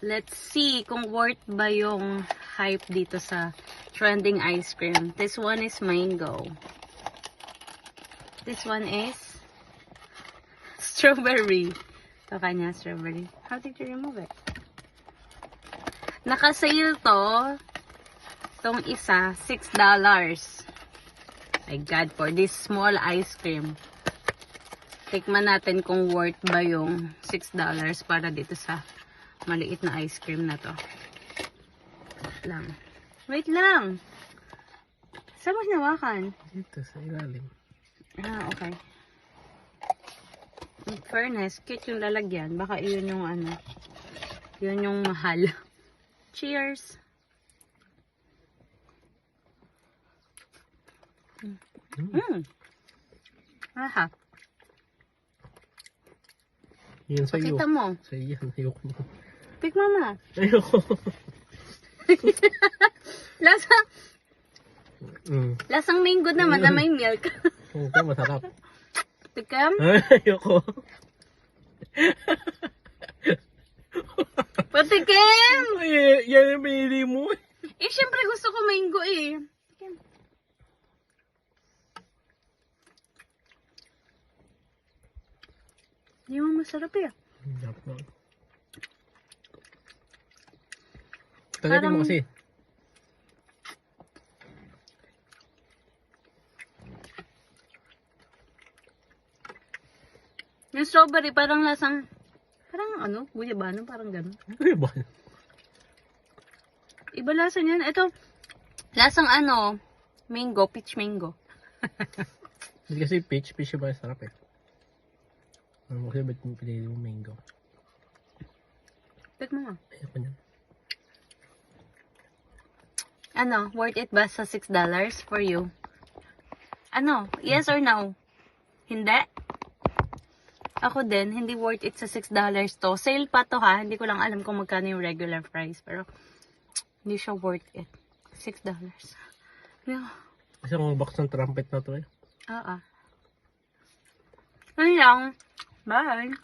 Let's see kung worth ba yung hype dito sa trending ice cream. This one is mango. This one is strawberry. Ito kanya, strawberry. How did you remove it? Naka-sale to. Itong isa, $6. My God, for this small ice cream. Tikman natin kung worth ba yung $6 para dito sa maliit na ice cream na to. Wait lang. Saan mo hinawakan? Dito sa ilalim. Ah, okay. In fairness, cute yung lalagyan. Baka yun yung ano. Yun yung mahal. Cheers! Aha. Yan sa'yo. Pakita mo. Sa'yo yan. Ayoko mo. Pick mama. Ayoko. Lasang mango naman na may milk. Okay, masarap. Tikam? Ayoko. Patikim! Ay, yan yung pinili mo. Eh, syempre gusto ko mango eh. Tikim. Hindi mo masarap eh. Tagatin mo kasi. Yung strawberry parang lasang, parang ano, guyabano, parang gano'n. Ano ba? Iba lasa niyan. Ito, lasang ano, mango, peach mango. Hindi kasi peach yung ba sarap eh. Ano mo kasi ba't pinili mo mango? Tek mo nga. Ayoko niyan. Ano, worth it ba sa $6 for you? Ano, yes or no? Hindi? Ako din, hindi worth it sa $6 to. Sale pa to ha. Hindi ko lang alam kung magkano yung regular price. Pero, hindi siya worth it. $6. Yeah. Kasi kung box ng trumpet na to eh. Ano lang. Bye.